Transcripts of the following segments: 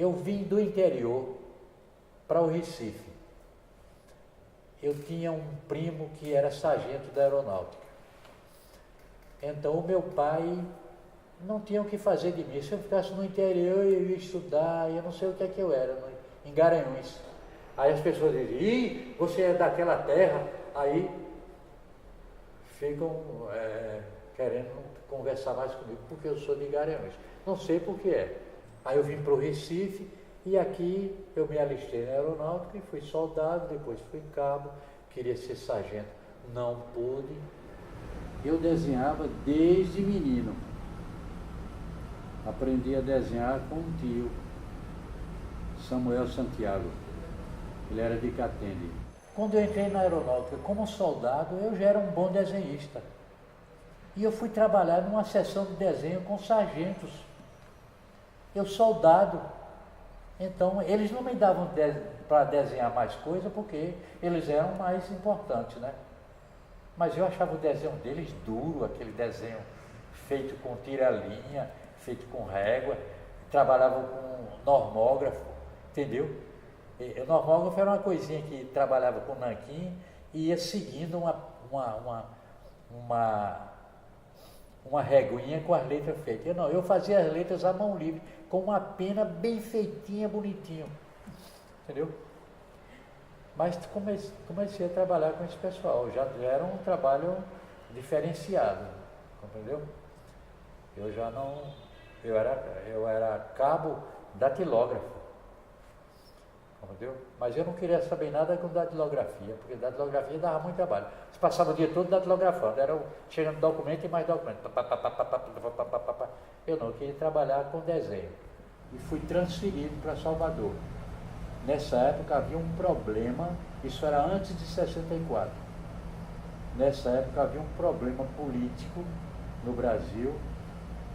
eu vim do interior para o Recife. Eu tinha um primo que era sargento da aeronáutica. Então o meu pai não tinha o que fazer de mim. Se eu ficasse no interior, eu ia estudar, eu não sei o que é que eu era, em Garanhuns. Aí as pessoas diziam, ih, você é daquela terra, aí ficam querendo conversar mais comigo, porque eu sou de Garanhuns. Não sei por que é. Aí eu vim para o Recife e aqui eu me alistei na aeronáutica e fui soldado, depois fui cabo, queria ser sargento, não pude. Eu desenhava desde menino. Aprendi a desenhar com um tio, Samuel Santiago. Ele era de Catende. Quando eu entrei na aeronáutica como soldado, eu já era um bom desenhista. E eu fui trabalhar numa seção de desenho com sargentos. Eu soldado. Então, eles não me davam para desenhar mais coisa, porque eles eram mais importantes, né? Mas eu achava o desenho deles duro, aquele desenho feito com tira-linha, feito com régua. Trabalhava com normógrafo, entendeu? O normógrafo era uma coisinha que trabalhava com nanquim e ia seguindo uma reguinha com as letras feitas. Eu fazia as letras à mão livre, com uma pena bem feitinha, bonitinho, entendeu? Mas comecei a trabalhar com esse pessoal, já era um trabalho diferenciado, entendeu? Eu era cabo datilógrafo, entendeu? Mas eu não queria saber nada com datilografia, porque datilografia dava muito trabalho. Você passava o dia todo datilografando, chegando documento e mais documento. Eu não, eu queria trabalhar com desenho. E fui transferido para Salvador. Nessa época havia um problema, isso era antes de 64. Nessa época havia um problema político no Brasil,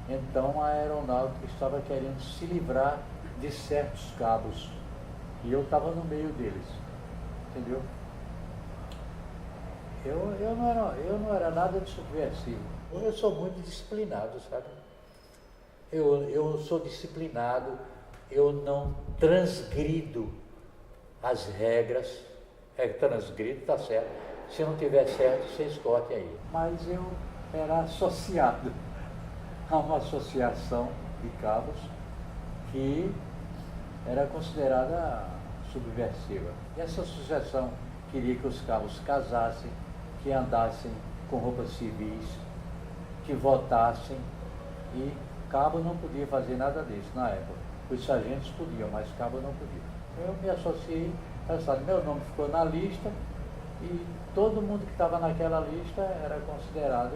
então a aeronáutica estava querendo se livrar de certos cabos. E eu estava no meio deles, entendeu? Eu não era nada de subversivo. Eu sou muito disciplinado, sabe? Eu sou disciplinado, eu não transgrido as regras. Transgrido, tá certo. Se não tiver certo, você escote aí. Mas eu era associado a uma associação de cabos que era considerada subversiva. E essa associação queria que os cabos casassem, que andassem com roupas civis, que votassem, e cabo não podia fazer nada disso na época. Os sargentos podiam, mas cabo não podia. Eu me associei, meu nome ficou na lista e todo mundo que estava naquela lista era considerado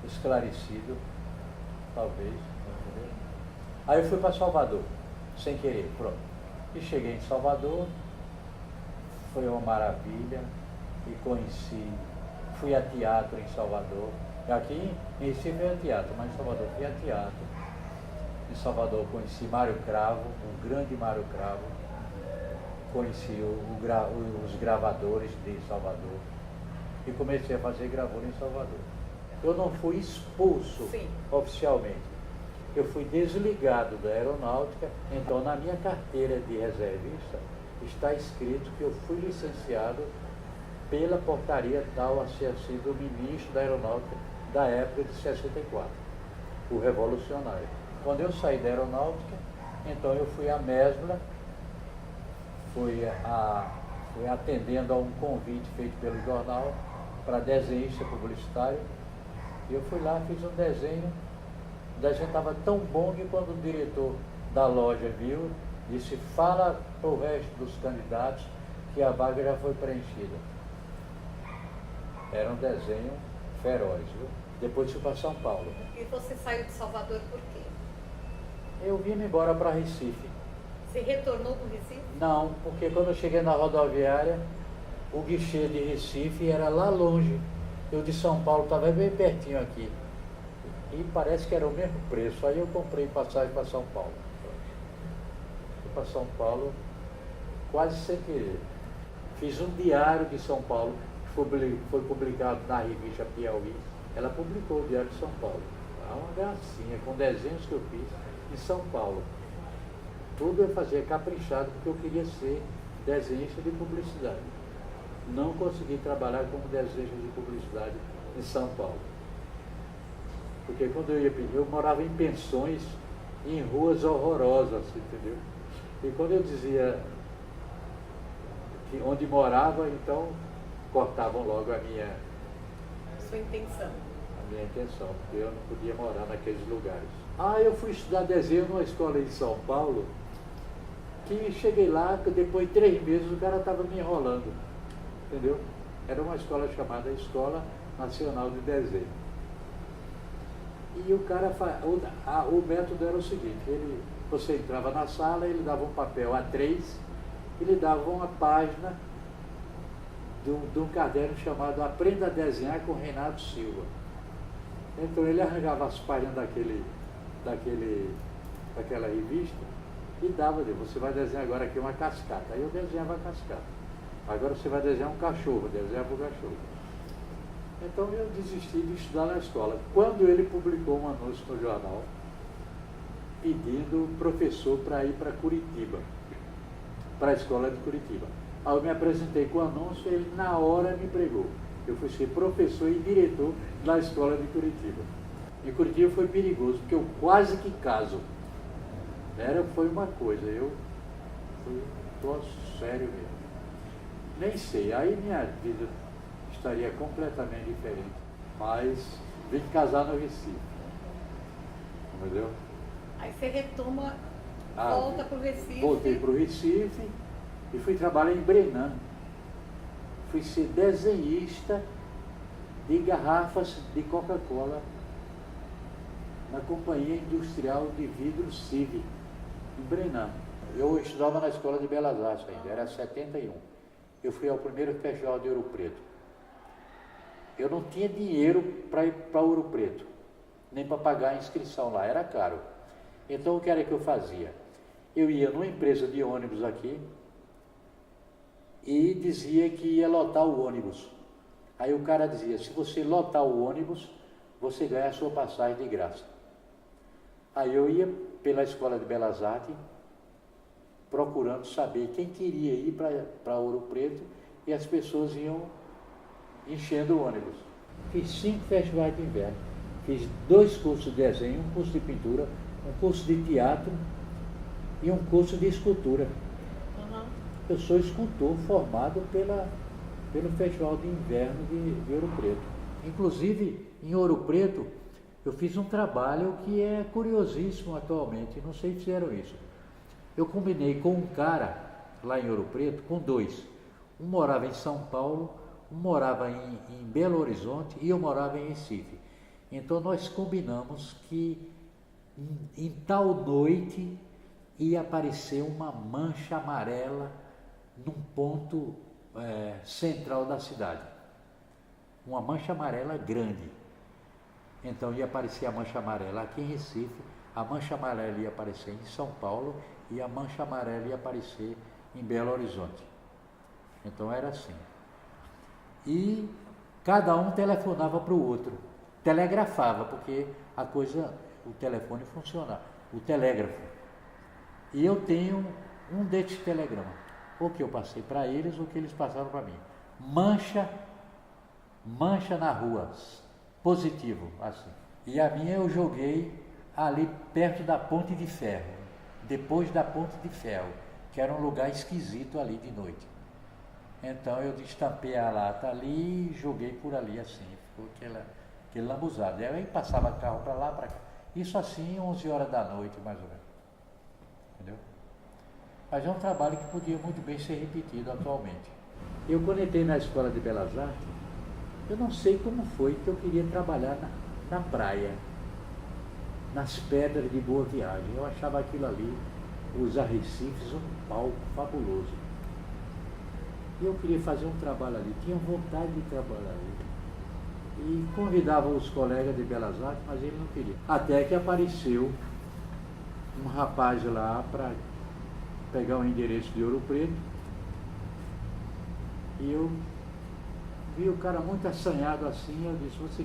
esclarecido, talvez. Entendeu? Aí eu fui para Salvador, sem querer, pronto. E cheguei em Salvador, foi uma maravilha, e fui a teatro em Salvador. Aqui em Recife é teatro, mas em Salvador fui a teatro. Em Salvador conheci Mário Cravo, o grande Mário Cravo. Conheci os gravadores de Salvador. E comecei a fazer gravura em Salvador. Eu não fui expulso oficialmente. Eu fui desligado da aeronáutica, então na minha carteira de reservista está escrito que eu fui licenciado pela portaria tal a ser sido o ministro da aeronáutica da época de 64, o revolucionário. Quando eu saí da aeronáutica, então eu fui à Mesbla, fui atendendo a um convite feito pelo jornal para desenhista publicitário, e eu fui lá, fiz um desenho. O desenho estava tão bom que quando o diretor da loja viu, disse, fala para o resto dos candidatos que a vaga já foi preenchida. Era um desenho feroz, viu? Depois fui para São Paulo. E você saiu de Salvador por quê? Eu vim embora para Recife. Você retornou para o Recife? Não, porque quando eu cheguei na rodoviária, o guichê de Recife era lá longe. Eu de São Paulo estava bem pertinho aqui. E parece que era o mesmo preço. Aí eu comprei passagem para São Paulo. Fui para São Paulo quase sem querer. Fiz um diário de São Paulo, que foi publicado na revista Piauí. Ela publicou o Diário de São Paulo. É uma gracinha, com desenhos que eu fiz em São Paulo. Tudo eu fazia caprichado, porque eu queria ser desenhista de publicidade. Não consegui trabalhar como desenhista de publicidade em São Paulo. Porque quando eu ia pedir, eu morava em pensões, em ruas horrorosas, entendeu? E quando eu dizia que onde morava, então cortavam logo Sua intenção. a minha intenção, porque eu não podia morar naqueles lugares. Eu fui estudar desenho numa escola em São Paulo, que cheguei lá, que depois de 3 meses o cara estava me enrolando, entendeu? Era uma escola chamada Escola Nacional de Desenho. E o cara, o método era o seguinte, você entrava na sala, ele dava um papel A3, ele dava uma página de um caderno chamado Aprenda a Desenhar com Reinaldo Silva. Então ele arranjava as páginas daquela revista e dava, você vai desenhar agora aqui uma cascata. Aí eu desenhava a cascata. Agora você vai desenhar um cachorro, desenhava o cachorro. Então eu desisti de estudar na escola. Quando ele publicou um anúncio no jornal, pedindo professor para ir para Curitiba, para a escola de Curitiba. Aí eu me apresentei com o anúncio e ele na hora me empregou. Eu fui ser professor e diretor da escola de Curitiba. E Curitiba foi perigoso, porque eu quase que caso. Foi uma coisa, eu estou sério mesmo. Nem sei, aí minha vida estaria completamente diferente. Mas vim casar no Recife. Entendeu? Aí você retoma, volta para o Recife. Voltei para o Recife e fui trabalhar em Brenan. Fui ser desenhista de garrafas de Coca-Cola na Companhia Industrial de Vidro Civi, em Brenan. Eu estudava na Escola de Belas Artes ainda, era 71. Eu fui ao primeiro festival de Ouro Preto. Eu não tinha dinheiro para ir para Ouro Preto, nem para pagar a inscrição lá, era caro. Então o que era que eu fazia? Eu ia numa empresa de ônibus aqui e dizia que ia lotar o ônibus. Aí o cara dizia, se você lotar o ônibus, você ganha a sua passagem de graça. Aí eu ia pela Escola de Belas Artes, procurando saber quem queria ir para Ouro Preto, e as pessoas iam enchendo o ônibus. Fiz 5 festivais de inverno, fiz 2 cursos de desenho, um curso de pintura, um curso de teatro e um curso de escultura. Eu sou escultor formado pelo Festival de Inverno de Ouro Preto. Inclusive, em Ouro Preto, eu fiz um trabalho que é curiosíssimo atualmente, não sei se fizeram isso. Eu combinei com um cara lá em Ouro Preto, com 2. Um morava em São Paulo, um morava em Belo Horizonte e eu morava em Recife. Então nós combinamos que em tal noite ia aparecer uma mancha amarela num ponto central da cidade. Uma mancha amarela grande. Então ia aparecer a mancha amarela aqui em Recife, a mancha amarela ia aparecer em São Paulo e a mancha amarela ia aparecer em Belo Horizonte. Então era assim. E cada um telefonava para o outro. Telegrafava, porque o telefone funciona, o telégrafo. E eu tenho um desses telegramas, ou que eu passei para eles, ou que eles passaram para mim. Mancha na rua, positivo, assim. E a minha eu joguei ali perto da Ponte de Ferro, depois da Ponte de Ferro, que era um lugar esquisito ali de noite. Então eu destampei a lata ali e joguei por ali assim, ficou aquele lambuzado. Aí passava carro para lá, para cá. Isso assim, 11 horas da noite, mais ou menos. Entendeu? Mas é um trabalho que podia muito bem ser repetido atualmente. Eu, quando entrei na Escola de Belas Artes, eu não sei como foi que eu queria trabalhar na praia, nas pedras de Boa Viagem. Eu achava aquilo ali, os arrecifes, um palco fabuloso. E eu queria fazer um trabalho ali, tinha vontade de trabalhar ali. E convidava os colegas de Belas Artes, mas ele não queria. Até que apareceu um rapaz lá para pegar o endereço de Ouro Preto. E eu vi o cara muito assanhado assim, eu disse, você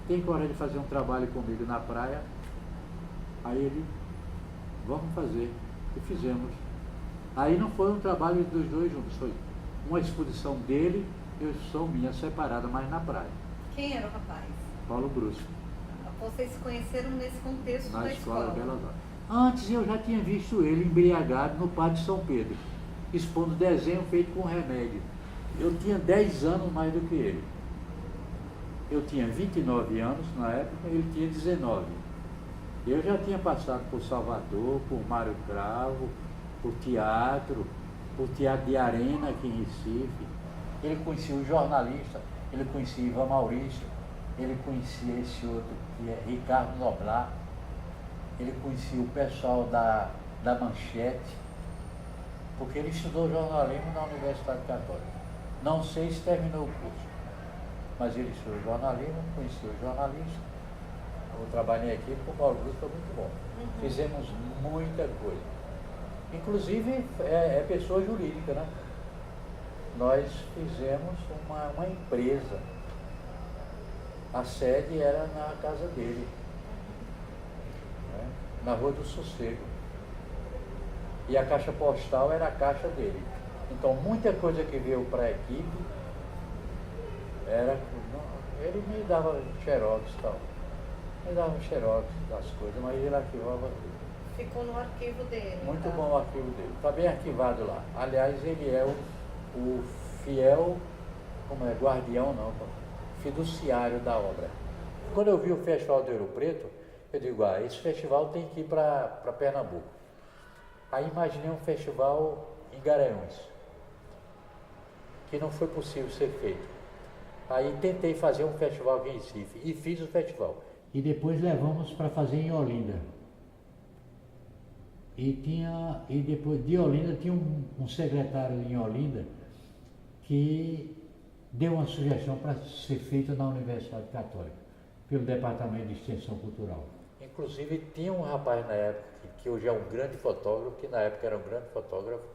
tem coragem de fazer um trabalho comigo na praia? Aí ele, vamos fazer. E fizemos. Aí não foi um trabalho dos dois juntos, foi uma exposição dele e uma exposição minha separada, mas na praia. Quem era o rapaz? Paulo Brusco. Vocês se conheceram nesse contexto Na da escola escola? Belas Artes. Antes eu já tinha visto ele embriagado no Pátio São Pedro, expondo desenho feito com remédio. Eu tinha 10 anos mais do que ele. Eu tinha 29 anos na época, ele tinha 19. Eu já tinha passado por Salvador, por Mário Cravo, por teatro de arena aqui em Recife. Ele conhecia o jornalista, ele conhecia Ivan Maurício, ele conhecia esse outro que é Ricardo Noblar, ele conhecia o pessoal da Manchete, porque ele estudou jornalismo na Universidade Católica. Não sei se terminou o curso, mas ele estudou jornalismo, conhecia o jornalista. Eu trabalhei aqui com o Paulo Brusco, foi muito bom. Fizemos muita coisa. Inclusive é pessoa jurídica, né? Nós fizemos uma empresa. A sede era na casa dele, né? Na Rua do Sossego. E a caixa postal era a caixa dele. Então muita coisa que veio para a equipe era. Ele me dava xerox e tal. Me dava xerox das coisas, mas ele arquivava tudo. Ficou no arquivo dele. Muito tá? bom o arquivo dele. Está bem arquivado lá. Aliás, ele é o fiel, como é, guardião não, fiduciário da obra. Quando eu vi o Festival do Ouro Preto, eu digo, esse festival tem que ir para Pernambuco. Aí imaginei um festival em Garanhuns, que não foi possível ser feito. Aí tentei fazer um festival aqui em Recife e fiz o festival. E depois levamos para fazer em Olinda. E depois de Olinda tinha um secretário em Olinda que deu uma sugestão para ser feita na Universidade Católica, pelo Departamento de Extensão Cultural. Inclusive tinha um rapaz na época, que hoje é um grande fotógrafo, que na época era um grande fotógrafo.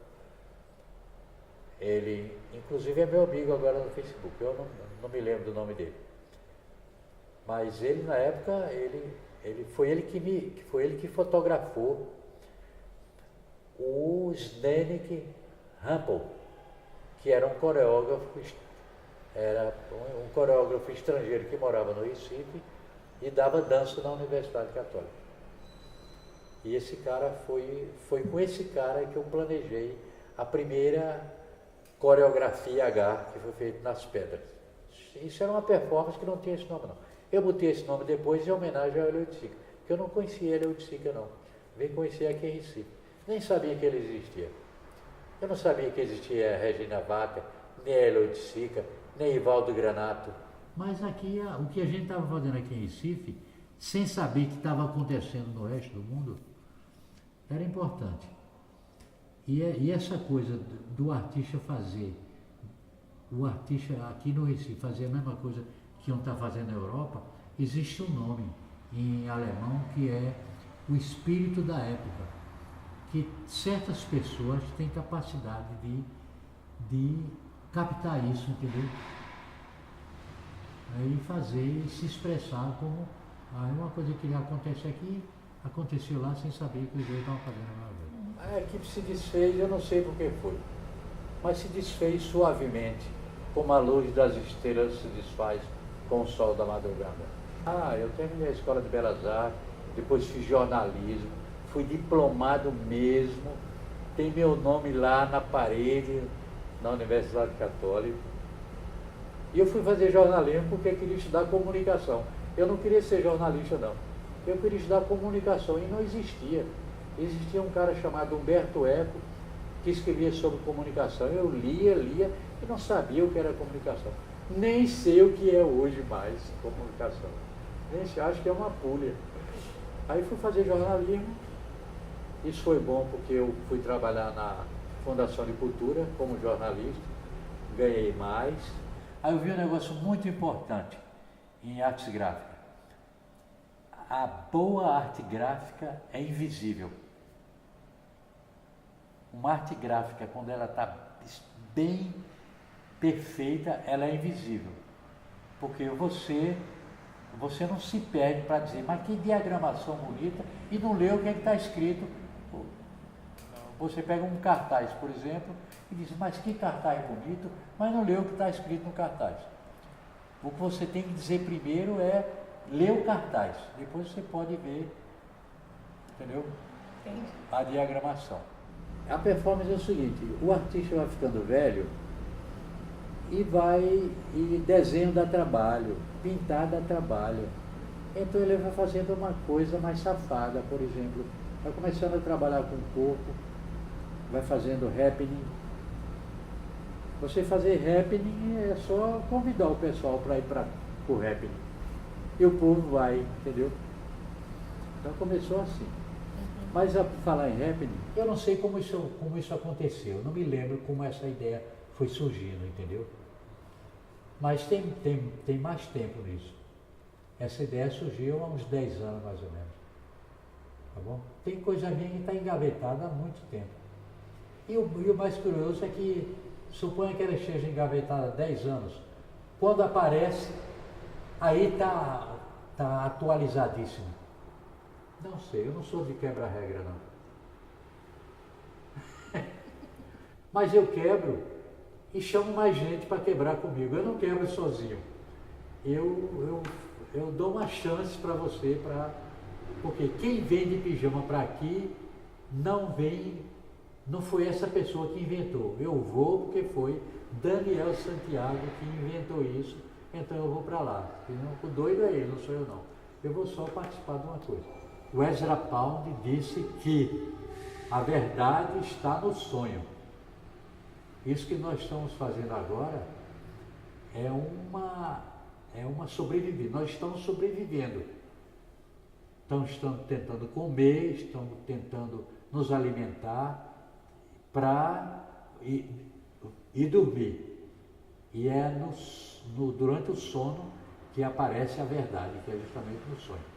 Ele, inclusive, é meu amigo agora no Facebook, eu não me lembro do nome dele. Mas ele, na época, foi ele que fotografou o Zdeněk Hampel, que era um coreógrafo estrangeiro que morava no Recife e dava dança na Universidade Católica. E esse cara foi com esse cara que eu planejei a primeira coreografia H que foi feita nas pedras. Isso era uma performance que não tinha esse nome não. Eu botei esse nome depois em homenagem ao Helio de Sica, porque eu não conhecia Helio de Sica não. Vim conhecer aqui em Recife. Nem sabia que ele existia. Eu não sabia que existia Regina Vaca, nem Helio de Sica, nem Ivaldo Granato. Mas aqui, o que a gente estava fazendo aqui em Recife, sem saber que estava acontecendo no resto do mundo, era importante. E essa coisa do artista fazer, o artista aqui no Recife fazer a mesma coisa que iam estar fazendo na Europa, existe um nome em alemão que é o espírito da época, que certas pessoas têm capacidade de captar isso, entendeu? E fazer, se expressar como uma coisa que acontece aqui, aconteceu lá sem saber que os dois estavam fazendo a mesma coisa. A equipe se desfez, eu não sei por que foi, mas se desfez suavemente, como a luz das estrelas se desfaz com o sol da madrugada. Eu terminei a Escola de Belas Artes, depois fiz jornalismo, fui diplomado mesmo, tem meu nome lá na parede, na Universidade Católica. E eu fui fazer jornalismo porque eu queria estudar comunicação. Eu não queria ser jornalista não, eu queria estudar comunicação e não existia. Existia um cara chamado Humberto Eco, que escrevia sobre comunicação. Eu lia e não sabia o que era comunicação. Nem sei o que é hoje mais comunicação. Nem sei, acho que é uma pulha. Aí fui fazer jornalismo. Isso foi bom porque eu fui trabalhar na Fundação de Cultura como jornalista. Ganhei mais. Aí eu vi um negócio muito importante em artes gráficas. A boa arte gráfica é invisível. Uma arte gráfica, quando ela está bem perfeita, ela é invisível. Porque você não se perde para dizer, mas que diagramação bonita, e não lê o que está escrito. Você pega um cartaz, por exemplo, e diz, mas que cartaz bonito, mas não lê o que está escrito no cartaz. O que você tem que dizer primeiro é ler o cartaz, depois você pode ver, entendeu? Entendi. A diagramação. A performance é o seguinte, o artista vai ficando velho e desenho dá trabalho, pintar dá trabalho. Então ele vai fazendo uma coisa mais safada, por exemplo, vai começando a trabalhar com o corpo, vai fazendo happening. Você fazer happening é só convidar o pessoal para ir para o happening. E o povo vai, entendeu? Então começou assim. Mas a falar em happening, eu não sei como isso aconteceu, não me lembro como essa ideia foi surgindo, entendeu? Mas tem mais tempo nisso. Essa ideia surgiu há uns 10 anos mais ou menos. Tá bom? Tem coisa minha que está engavetada há muito tempo. E o mais curioso é que, suponha que ela esteja engavetada há 10 anos, quando aparece, aí está atualizadíssimo. Não sei, eu não sou de quebra-regra não. Mas eu quebro e chamo mais gente para quebrar comigo. Eu não quebro sozinho. Eu dou uma chance para você, porque quem vem de pijama para aqui não foi essa pessoa que inventou. Eu vou porque foi Daniel Santiago que inventou isso, então eu vou para lá. O doido é ele, não sou eu não. Eu vou só participar de uma coisa. O Ezra Pound disse que a verdade está no sonho. Isso que nós estamos fazendo agora é uma sobrevivência. Nós estamos sobrevivendo. Então estamos tentando comer, estamos tentando nos alimentar e dormir. E é durante o sono que aparece a verdade, que é justamente no sonho.